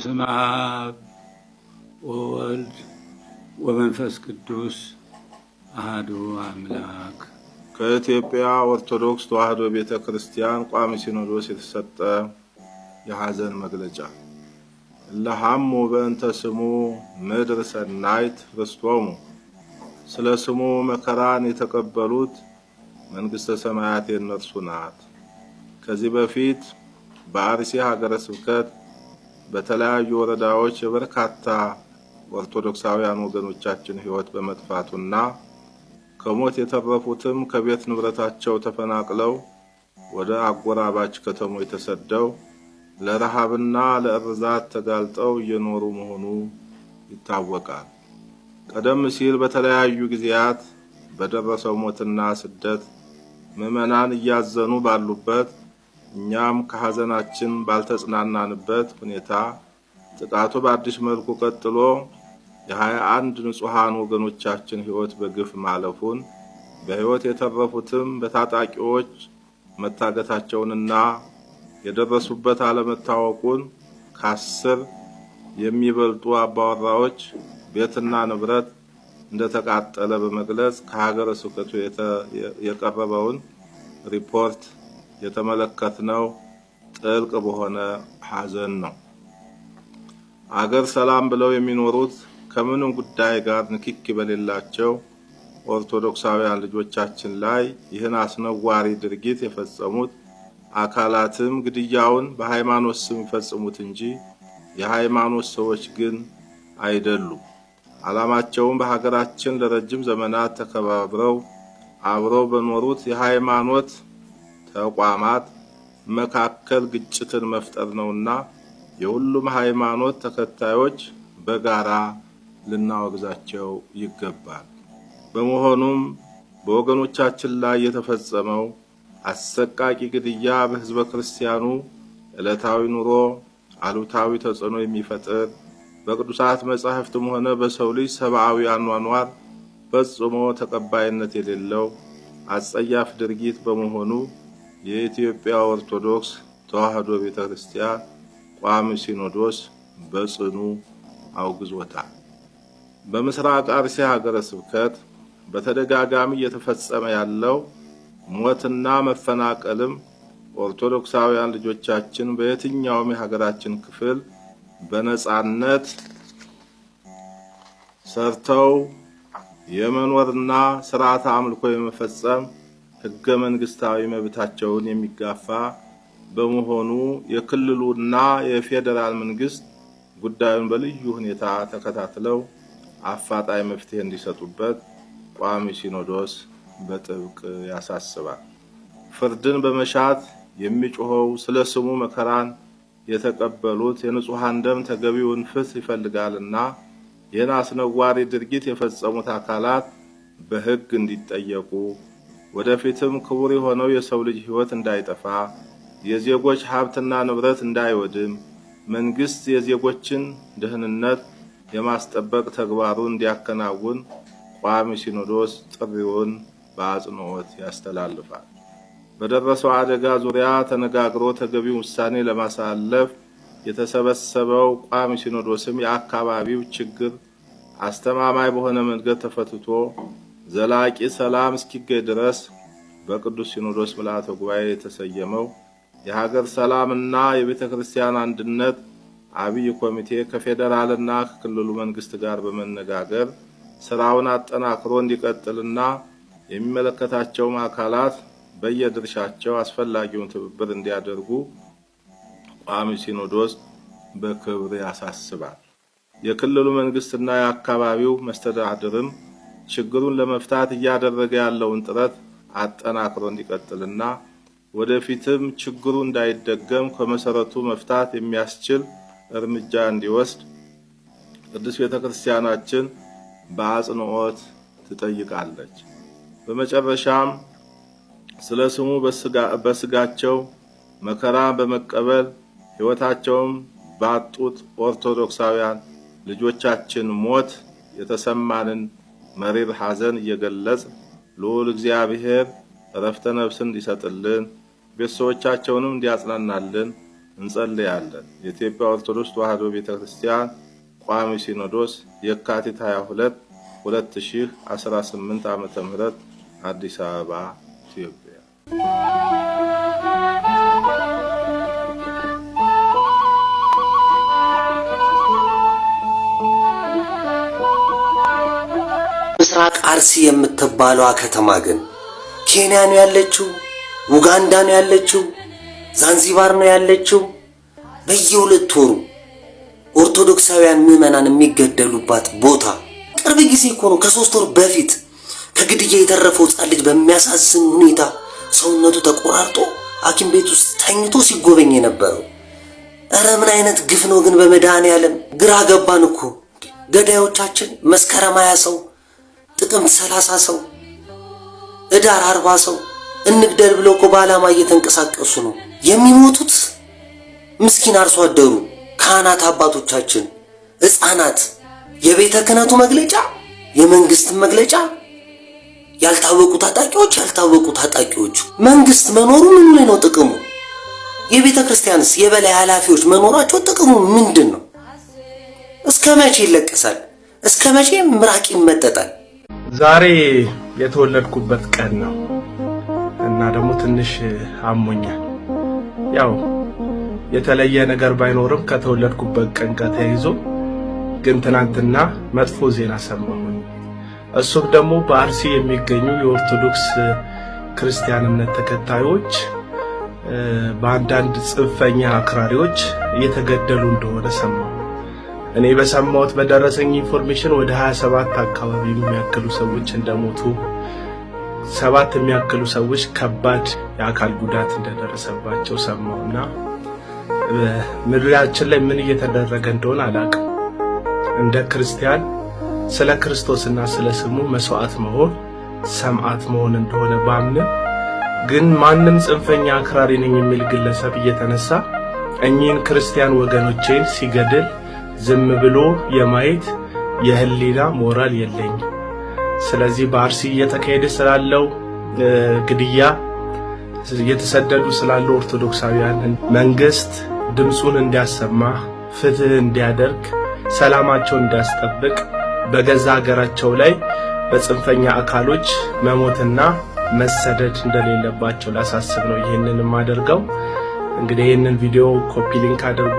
በስመ አብ ወወልድ ወመንፈስ ቅዱስ አሐዱ አምላክ። ከኢትዮጵያ ኦርቶዶክስ ተዋሕዶ ቤተክርስቲያን ቋሚ ሲኖዶስ የተሰጠ የሐዘን መግለጫ። ለሐሙ በእንተ ስሙ ምድር ሰናይት ርስቶሙ። ስለ ስሙ መከራን የተቀበሉት መንግሥተ ሰማያት የነርሱ ናት። ከዚህ በፊት በአርሲ ሀገረ ስብከት በተለያዩ ወረዳዎች የበርካታ ኦርቶዶክሳውያን ወገኖቻችን ሕይወት በመጥፋቱና ከሞት የተረፉትም ከቤት ንብረታቸው ተፈናቅለው ወደ አጎራባች ከተሞች ተሰደው ለረሃብና ለእርዛት ተጋልጠው እየኖሩ መሆኑ ይታወቃል። ቀደም ሲል በተለያዩ ጊዜያት በደረሰው ሞትና ስደት ምዕመናን እያዘኑ ባሉበት እኛም ከሐዘናችን ባልተጽናናንበት ሁኔታ ጥቃቱ በአዲስ መልኩ ቀጥሎ የ21 ንጹሃን ወገኖቻችን ሕይወት በግፍ ማለፉን በሕይወት የተረፉትም በታጣቂዎች መታገታቸውንና የደረሱበት አለመታወቁን ከ10 የሚበልጡ አባወራዎች ቤትና ንብረት እንደተቃጠለ በመግለጽ ከሀገረ ስብከቱ የቀረበውን ሪፖርት የተመለከትነው ጥልቅ በሆነ ሐዘን ነው። አገር ሰላም ብለው የሚኖሩት ከምንም ጉዳይ ጋር ንክኪ በሌላቸው ኦርቶዶክሳውያን ልጆቻችን ላይ ይህን አስነዋሪ ድርጊት የፈጸሙት አካላትም ግድያውን በሃይማኖት ስም ይፈጽሙት እንጂ የሃይማኖት ሰዎች ግን አይደሉም። ዓላማቸውም በሀገራችን ለረጅም ዘመናት ተከባብረው አብረው በኖሩት የሃይማኖት ተቋማት መካከል ግጭትን መፍጠር ነውና የሁሉም ሃይማኖት ተከታዮች በጋራ ልናወግዛቸው ይገባል። በመሆኑም በወገኖቻችን ላይ የተፈጸመው አሰቃቂ ግድያ በሕዝበ ክርስቲያኑ ዕለታዊ ኑሮ አሉታዊ ተጽዕኖ የሚፈጥር በቅዱሳት መጻሕፍትም ሆነ በሰው ልጅ ሰብአዊ አኗኗር ፈጽሞ ተቀባይነት የሌለው አጸያፍ ድርጊት በመሆኑ የኢትዮጵያ ኦርቶዶክስ ተዋሕዶ ቤተክርስቲያን ቋሚ ሲኖዶስ በጽኑ አውግዞታል። በምስራቅ አርሲ ሀገረ ስብከት በተደጋጋሚ እየተፈጸመ ያለው ሞትና መፈናቀልም ኦርቶዶክሳውያን ልጆቻችን በየትኛውም የሀገራችን ክፍል በነጻነት ሰርተው የመኖርና ስርዓተ አምልኮ የመፈጸም ሕገ መንግስታዊ መብታቸውን የሚጋፋ በመሆኑ የክልሉና የፌደራል መንግስት ጉዳዩን በልዩ ሁኔታ ተከታትለው አፋጣኝ መፍትሄ እንዲሰጡበት ቋሚ ሲኖዶስ በጥብቅ ያሳስባል። ፍርድን በመሻት የሚጮኸው ስለ ስሙ መከራን የተቀበሉት የንጹሃን ደም ተገቢውን ፍትህ ይፈልጋልና ይህን አስነዋሪ ድርጊት የፈጸሙት አካላት በሕግ እንዲጠየቁ ወደፊትም ክቡር የሆነው የሰው ልጅ ሕይወት እንዳይጠፋ የዜጎች ሀብትና ንብረት እንዳይወድም መንግስት የዜጎችን ደህንነት የማስጠበቅ ተግባሩን እንዲያከናውን ቋሚ ሲኖዶስ ጥሪውን በአጽንኦት ያስተላልፋል። በደረሰው አደጋ ዙሪያ ተነጋግሮ ተገቢው ውሳኔ ለማሳለፍ የተሰበሰበው ቋሚ ሲኖዶስም የአካባቢው ችግር አስተማማኝ በሆነ መንገድ ተፈትቶ ዘላቂ ሰላም እስኪገኝ ድረስ በቅዱስ ሲኖዶስ ምልዓተ ጉባኤ የተሰየመው የሀገር ሰላምና የቤተክርስቲያን አንድነት አብይ ኮሚቴ ከፌደራልና ከክልሉ መንግስት ጋር በመነጋገር ስራውን አጠናክሮ እንዲቀጥልና የሚመለከታቸው አካላት በየድርሻቸው አስፈላጊውን ትብብር እንዲያደርጉ ቋሚ ሲኖዶስ በክብር ያሳስባል። የክልሉ መንግስትና የአካባቢው መስተዳድርም ችግሩን ለመፍታት እያደረገ ያለውን ጥረት አጠናክሮ እንዲቀጥልና ወደፊትም ችግሩ እንዳይደገም ከመሰረቱ መፍታት የሚያስችል እርምጃ እንዲወስድ ቅዱስ ቤተክርስቲያናችን በአጽንኦት ትጠይቃለች። በመጨረሻም ስለ ስሙ በስጋቸው መከራ በመቀበል ሕይወታቸውን ባጡት ኦርቶዶክሳውያን ልጆቻችን ሞት የተሰማንን መሪር ሐዘን እየገለጽ ልዑል እግዚአብሔር ዕረፍተ ነፍስን እንዲሰጥልን ቤተሰቦቻቸውንም እንዲያጽናናልን እንጸልያለን። የኢትዮጵያ ኦርቶዶክስ ተዋሕዶ ቤተክርስቲያን ቋሚ ሲኖዶስ የካቲት 22 2018 ዓ.ም አዲስ አበባ ኢትዮጵያ። ምስራቅ አርሲ የምትባለው ከተማ ግን ኬንያ ነው ያለችው፣ ኡጋንዳ ነው ያለችው፣ ዛንዚባር ነው ያለችው። በየሁለት ወሩ ኦርቶዶክሳውያን ምዕመናን የሚገደሉባት ቦታ። ቅርብ ጊዜ እኮ ነው ከ3 ወር በፊት ከግድያ የተረፈው ሕፃን ልጅ በሚያሳዝን ሁኔታ ሰውነቱ ተቆራርጦ ሐኪም ቤት ውስጥ ተኝቶ ሲጎበኝ የነበረው። ኧረ ምን አይነት ግፍ ነው ግን! በመድኃኔዓለም ግራ ገባን እኮ። ገዳዮቻችን መስከረም 20 ሰው፣ ጥቅምት 30 ሰው፣ ህዳር 40 ሰው እንግደል ብለው እኮ በዓላማ እየተንቀሳቀሱ ነው የሚሞቱት። ምስኪን አርሶ አደሩ፣ ካህናት አባቶቻችን፣ ሕፃናት፣ የቤተ ክህነቱ መግለጫ፣ የመንግስት መግለጫ፣ ያልታወቁ ታጣቂዎች። መንግስት መኖሩ ምን ላይ ነው ጥቅሙ? የቤተ ክርስቲያንስ የበላይ ኃላፊዎች መኖራቸው ጥቅሙ ምንድን ነው? እስከ መቼ ይለቀሳል? እስከ መቼ ምራቅ ይመጠጣል? ዛሬ የተወለድኩበት ቀን ነው እና ደግሞ ትንሽ አሞኛል። ያው የተለየ ነገር ባይኖርም ከተወለድኩበት ቀን ጋር ተያይዞ ግን ትናንትና መጥፎ ዜና ሰማሁኝ። እሱም ደግሞ በአርሲ የሚገኙ የኦርቶዶክስ ክርስቲያን እምነት ተከታዮች በአንዳንድ ጽንፈኛ አክራሪዎች እየተገደሉ እንደሆነ ሰማሁ። እኔ በሰማሁት በደረሰኝ ኢንፎርሜሽን ወደ 27 አካባቢ የሚያክሉ ሰዎች እንደሞቱ፣ 7 የሚያክሉ ሰዎች ከባድ የአካል ጉዳት እንደደረሰባቸው ሰማሁና ምድራችን ላይ ምን እየተደረገ እንደሆነ አላውቅም። እንደ ክርስቲያን ስለ ክርስቶስና ስለ ስሙ መስዋዕት መሆን ሰማዕት መሆን እንደሆነ ባምንም ግን ማንም ጽንፈኛ አክራሪ ነኝ የሚል ግለሰብ እየተነሳ እኚህን ክርስቲያን ወገኖቼን ሲገድል ዝም ብሎ የማየት የህሊና ሞራል የለኝም። ስለዚህ በአርሲ እየተካሄደ ስላለው ግድያ፣ እየተሰደዱ ስላሉ ኦርቶዶክሳውያን መንግስት ድምጹን እንዲያሰማ፣ ፍትህ እንዲያደርግ፣ ሰላማቸውን እንዲያስጠብቅ፣ በገዛ ሀገራቸው ላይ በጽንፈኛ አካሎች መሞትና መሰደድ እንደሌለባቸው ላሳስብ ነው ይሄንን የማደርገው። እንግዲህ ይሄንን ቪዲዮ ኮፒ ሊንክ አድርጉ።